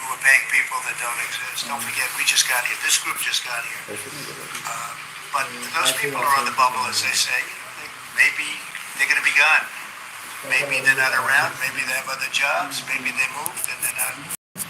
we're paying people that don't exist. Don't forget, we just got here. This group just got here. But those people are on the bubble, as they say. Maybe they're going to be gone. Maybe they're not around. Maybe they have other jobs. Maybe they moved and they're not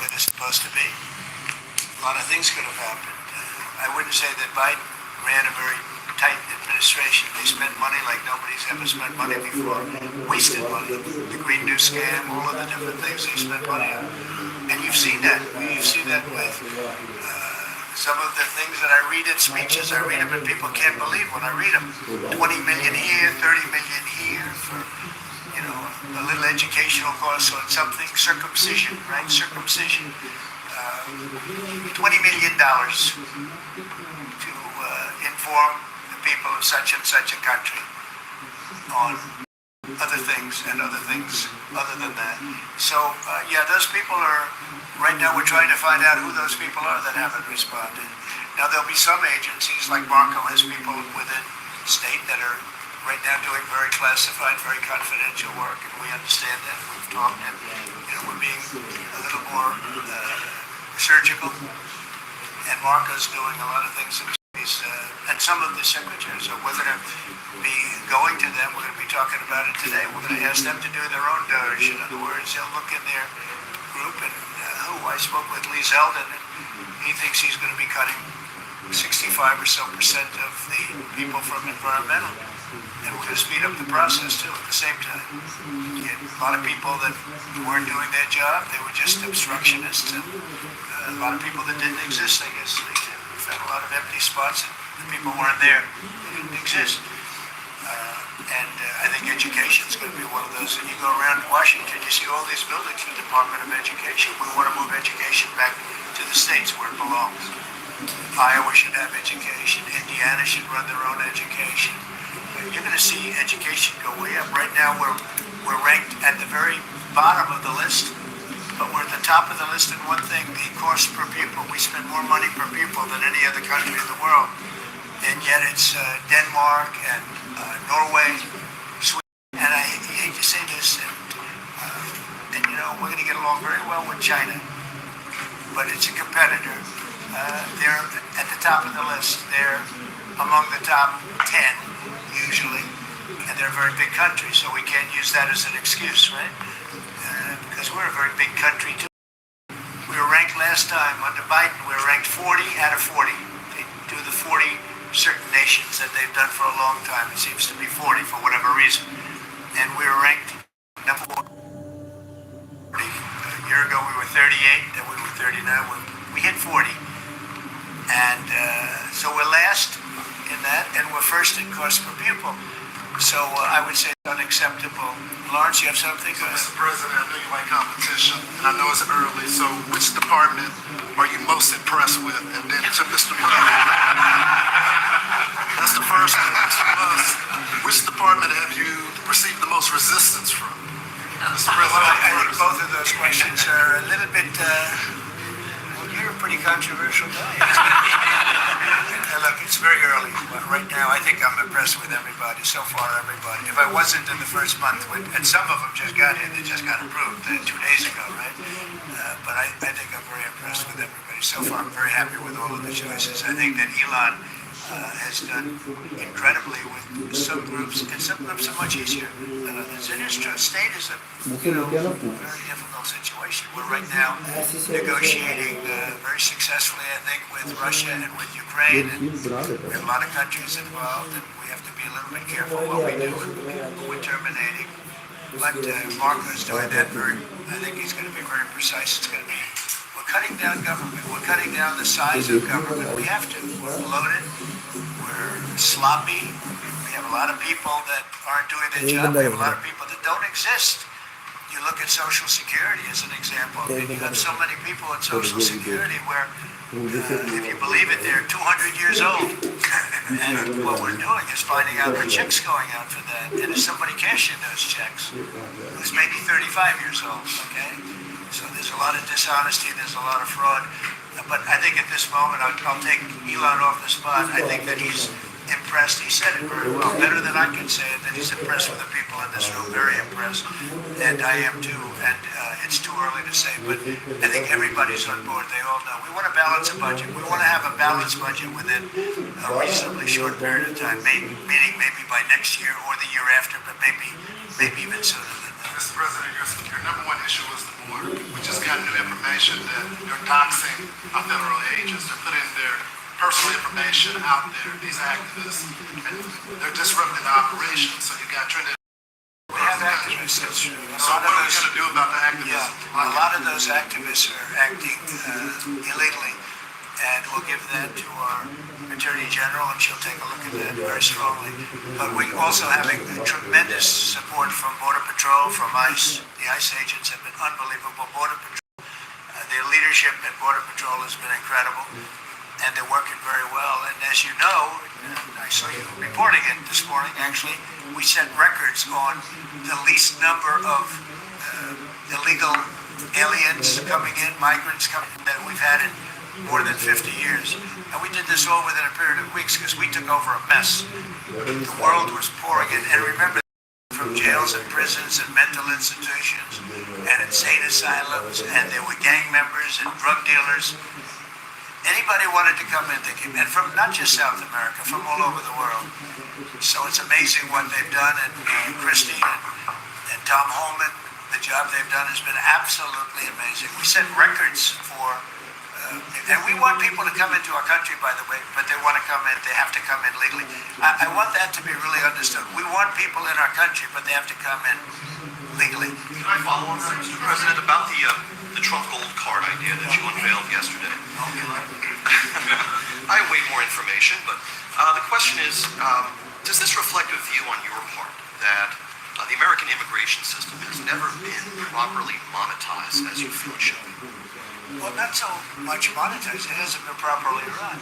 where they're supposed to be. A lot of things could have happened. I wouldn't say that Biden ran a very tight administration. They spent money like nobody's ever spent money before. Wasted money. The Green New Scam, all of the different things they spent money on. And you've seen that. You've seen that with some of the things that I read in speeches. I read them and people can't believe when I read them. 20 million here, 30 million here for, a little educational course on something. Circumcision, right? Circumcision. $20 million to inform the people of such and such a country on other things and other things other than that. So, those people are, right now we're trying to find out who those people are that haven't responded. Now there'll be some agencies, like Marco has people within state that are right now doing very classified, very confidential work, and we understand that. We've talked and, we're being a little more surgical. And Marco's doing a lot of things that and some of the signatures, we're going to be going to them. We're going to be talking about it today. We're going to ask them to do their own dirge. In other words, they'll look in their group and I spoke with Lee Zeldin, and he thinks he's going to be cutting 65% or so of the people from environmental. And we're going to speed up the process too at the same time. Get a lot of people that weren't doing their job, they were just obstructionists, and a lot of people that didn't exist, I guess. We found a lot of empty spots and the people weren't there. They didn't exist. I think education is going to be one of those. And you go around Washington, you see all these buildings in the Department of Education. We want to move education back to the states where it belongs. Iowa should have education. Indiana should run their own education. You're going to see education go way up. Right now, we're ranked at the very bottom of the list, but we're at the top of the list in one thing: the cost per pupil. We spend more money per pupil than any other country in the world, and yet it's Denmark and Norway, Sweden. And I hate to say this, and we're going to get along very well with China, but it's a competitor. They're at the top of the list. They're among the top 10 usually, and they're a very big country, so we can't use that as an excuse, right? Because we're a very big country too. We were ranked last time under Biden. We were ranked 40 out of 40. They do the 40 certain nations that they've done for a long time. It seems to be 40 for whatever reason, and we were ranked number 1. A year ago we were 38, then we were 39. We hit 40, and so we're last in that, and we're first in cost per pupil. So I would say it's unacceptable. Lawrence, you have something? So, Mr. President, I know you like competition, and I know it's early, so which department are you most impressed with? And then to Mr. That's the first one. Which department have you received the most resistance from? Mr. President, well, I think both of those questions are a little bit, you're a pretty controversial guy. Look, it's very early. Right now, I think I'm impressed with everybody. So far, everybody. If I wasn't in the first month, and some of them just got here, they just got approved 2 days ago, right? But I think I'm very impressed with everybody. So far, I'm very happy with all of the choices. I think that Elon has done incredibly with some groups, and some groups are much easier than others. And it's true, state is a very difficult situation. We're right now negotiating very successfully, I think, with Russia and with Ukraine, and we have a lot of countries involved, and we have to be a little bit careful what we do and who we're terminating. But Marco's doing that I think he's going to be very precise. It's going to be, we're cutting down government. We're cutting down the size of government. We have to. We're bloated. We're sloppy. We have a lot of people that aren't doing their job. We have a lot of people that don't exist. You look at Social Security as an example. And you have so many people at Social Security where, if you believe it, they're 200 years old. And what we're doing is finding out the checks going out for that. And if somebody cashing those checks, who's maybe 35 years old, okay? So there's a lot of dishonesty, there's a lot of fraud. But I think at this moment, I'll take Elon off the spot. I think that he's impressed. He said it very well, better than I can say it, that he's impressed with the people in this room, very impressed. And I am too, and it's too early to say, but I think everybody's on board. They all know. We want to balance a budget. We want to have a balanced budget within a reasonably short period of time, meaning maybe by next year or the year after, but maybe even sooner than that. Mr. President, your number one issue is the border. We just got new information that they're doxing our federal agents. They're putting their personal information out there, these activists, and they're disrupting the operation. So you got Trinidad. We have activists, that's true. So what are we going to do about the activists? Yeah, a lot of those activists are acting illegally, and we'll give that to our Attorney General, and she'll take a look at that very strongly. But we also having tremendous support from Border Patrol, from ICE. The ICE agents have been unbelievable. Border Patrol, their leadership at Border Patrol has been incredible, and they're working very well. And as you know, I saw you reporting it this morning, actually, we set records on the least number of illegal aliens coming in, migrants coming in, that we've had in more than 50 years. And we did this all within a period of weeks because we took over a mess. The world was pouring in. And remember, from jails and prisons and mental institutions and insane asylums, and there were gang members and drug dealers. Anybody wanted to come in, they came in, from not just South America, from all over the world. So it's amazing what they've done, and Christie and Tom Holman, the job they've done has been absolutely amazing. We set records for, and we want people to come into our country, by the way, but they want to come in, they have to come in legally. I want that to be really understood. We want people in our country, but they have to come in legally. Can I follow on that, Mr. President, about the Trump gold card idea that you unveiled yesterday? I have way more information, but the question is, does this reflect a view on your part that the American immigration system has never been properly monetized as you feel it should be? Well, not so much monetized. It hasn't been properly run.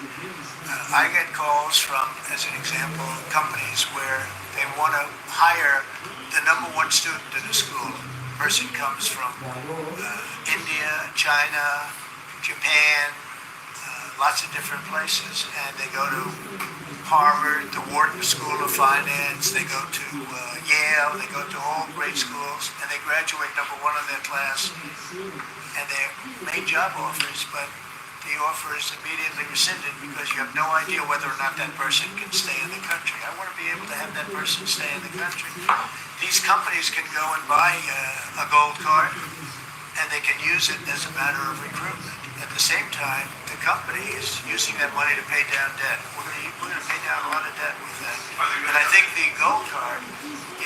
I get calls from, as an example, companies where they want to hire the number one student in the school. The person comes from India, China, Japan, lots of different places, and they go to Harvard, the Wharton School of Finance, they go to Yale, they go to all great schools, and they graduate number one in their class, and they're made job offers, but the offer is immediately rescinded because you have no idea whether or not that person can stay in the country. I want to be able to have that person stay in the country. These companies can go and buy a gold card, and they can use it as a matter of recruitment. At the same time, the company is using that money to pay down debt. We're going to pay down a lot of debt with that. And I think the gold card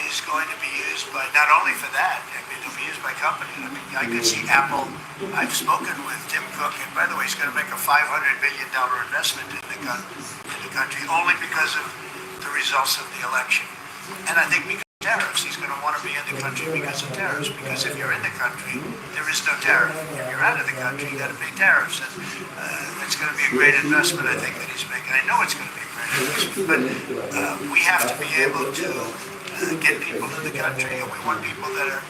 is going to be used by, not only for that, I mean, it'll be used by companies. I mean, I could see Apple. I've spoken with Tim Cook, and by the way, he's going to make a $500 billion investment in the country only because of the results of the election. And I think because of tariffs, he's going to want to be in the country because of tariffs. Because if you're in the country, there is no tariff. If you're out of the country, you got to pay tariffs. And it's going to be a great investment, I think, that he's making. I know it's going to be a great investment, but we have to be able to get people in the country, and we want people that are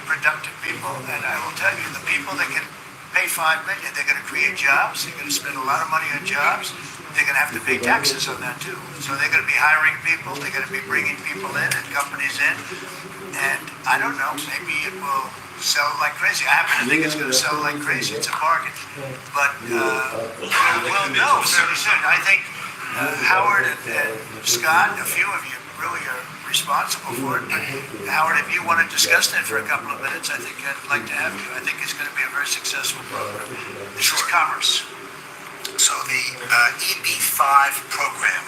productive people. And I will tell you, the people that can pay $5 million, they're going to create jobs. They're going to spend a lot of money on jobs. They're going to have to pay taxes on that too. So they're going to be hiring people. They're going to be bringing people in and companies in. And I don't know, maybe it will sell like crazy. I happen to think it's going to sell like crazy. It's a bargain. But we'll know fairly soon. I think Howard and Scott, a few of you really are responsible for it. But Howard, if you want to discuss that for a couple of minutes, I think I'd like to have you. I think it's going to be a very successful program. This is commerce. So the EB-5 program,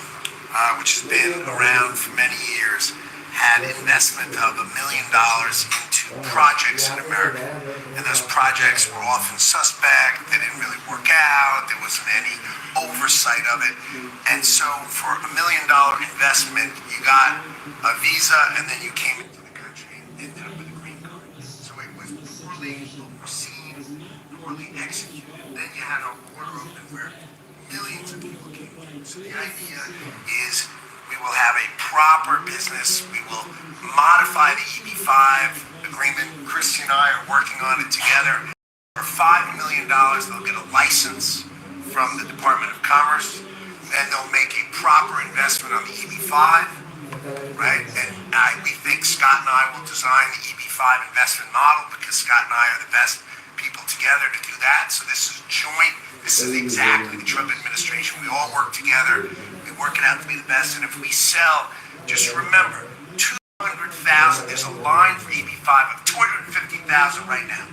which has been around for many years, had investment of $1 million into projects in America. And those projects were often suspect, they didn't really work out, there wasn't any oversight of it. And so for $1 million investment, you got a visa, and then you came into the country and ended up with a green card. So it was poorly overseen, poorly executed. Then you had a border open where millions of people came in. So the idea is we will have a proper business. We will modify the EB-5 agreement. Christy and I are working on it together. For $5 million, they'll get a license from the Department of Commerce. and they'll make a proper investment on the EB5, right? And we think Scott and I will design the EB5 investment model because Scott and I are the best people together to do that. So this is joint. This is exactly the Trump administration. We all work together. We work it out to be the best. And if we sell, just remember, 200,000. There's a line for EB5 of 250,000 right now.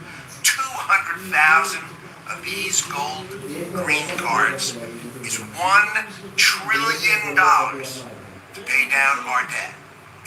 200,000 of these gold green cards is $1 trillion to pay down our debt.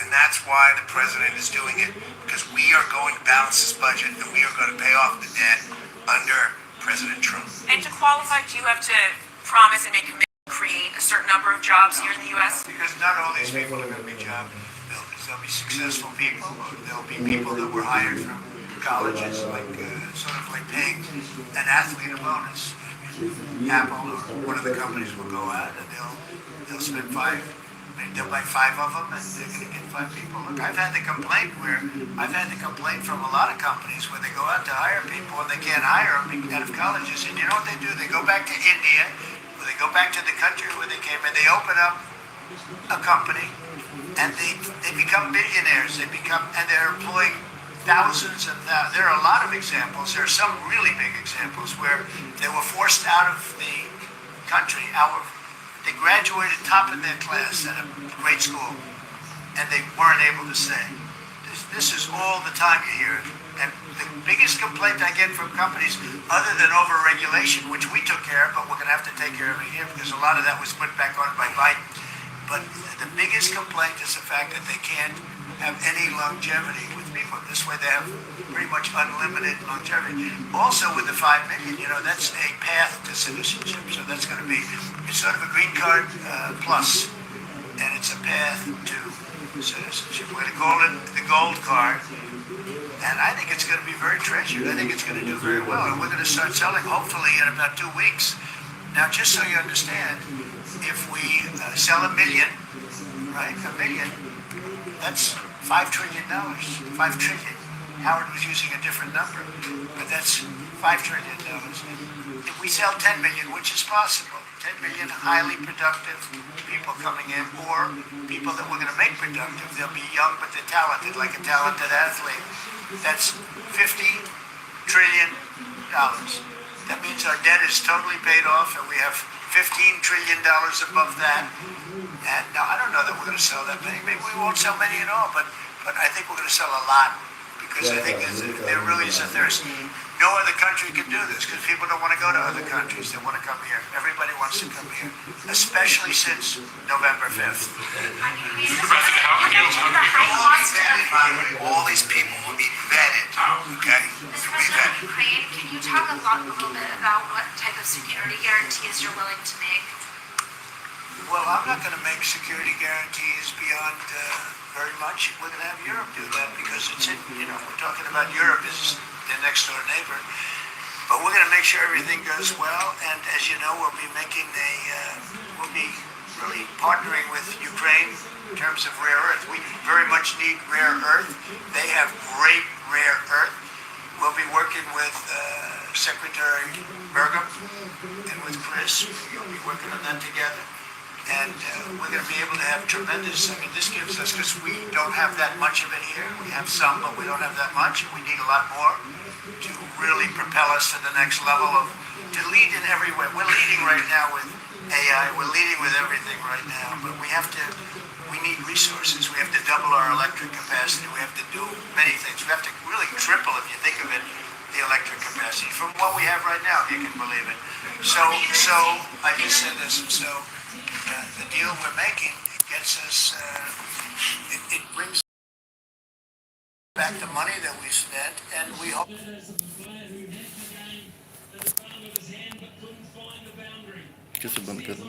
And that's why the president is doing it, because we are going to balance this budget and we are going to pay off the debt under President Trump. And to qualify, do you have to promise and make a commitment to create a certain number of jobs here in the U.S.? Because not all these people are going to be job builders. There'll be successful people, or there'll be people that were hired from colleges, like sort of like paying an athlete a bonus. Apple or one of the companies will go out and they'll spend they'll buy 5 of them and they're going to get 5 people. Look, I've had the complaint from a lot of companies where they go out to hire people and they can't hire them out of colleges. And you know what they do? They go back to India, or they go back to the country where they came, and they open up a company and they become billionaires. And they're employing thousands and there are a lot of examples. There are some really big examples where they were forced out of the country. They graduated top in their class at a great school, and they weren't able to stay. This is all the time you hear it. And the biggest complaint I get from companies, other than over-regulation, which we took care of, but we're going to have to take care of it here because a lot of that was put back on by Biden. But the biggest complaint is the fact that they can't have any longevity with people. This way they have pretty much unlimited longevity. Also with the 5 million, that's a path to citizenship. So that's going to be, it's sort of a green card plus, and it's a path to citizenship. We're going to call it the gold card, and I think it's going to be very treasured. I think it's going to do very well, and we're going to start selling hopefully in about 2 weeks. Now, just so you understand, if we sell $1 million, right, $1 million, that's $5 trillion. 5 trillion. Howard was using a different number, but that's $5 trillion. If we sell 10 million, which is possible, 10 million highly productive people coming in, or people that we're going to make productive, they'll be young but they're talented, like a talented athlete. That's $50 trillion. That means our debt is totally paid off, and we have $15 trillion above that. And now I don't know that we're going to sell that many. Maybe we won't sell many at all, but I think we're going to sell a lot because I think there really is a thirst. No other country can do this because people don't want to go to other countries. They want to come here. Everybody wants to come here, especially since November 5th. All these people will be vetted, okay? Mr. President of Ukraine, can you talk a little bit about what type of security guarantees you're willing to make? Well, I'm not going to make security guarantees beyond very much. We're going to have Europe do that because it's we're talking about Europe as their next door neighbor. But we're going to make sure everything goes well. And as you know, we'll be we'll be really partnering with Ukraine in terms of rare earth. We very much need rare earth. They have great rare earth. We'll be working with Secretary Burgum and with Chris. We'll be working on that together. And we're going to be able to have tremendous, this gives us, because we don't have that much of it here. We have some, but we don't have that much. We need a lot more to really propel us to the next level to lead in every way. We're leading right now with AI. We're leading with everything right now, but we need resources. We have to double our electric capacity. We have to do many things. We have to really triple, if you think of it, the electric capacity from what we have right now, if you can believe it. So I just said this, the deal we're making gets us, it brings back the money that we spent, and we hope. Kesin bana kadın.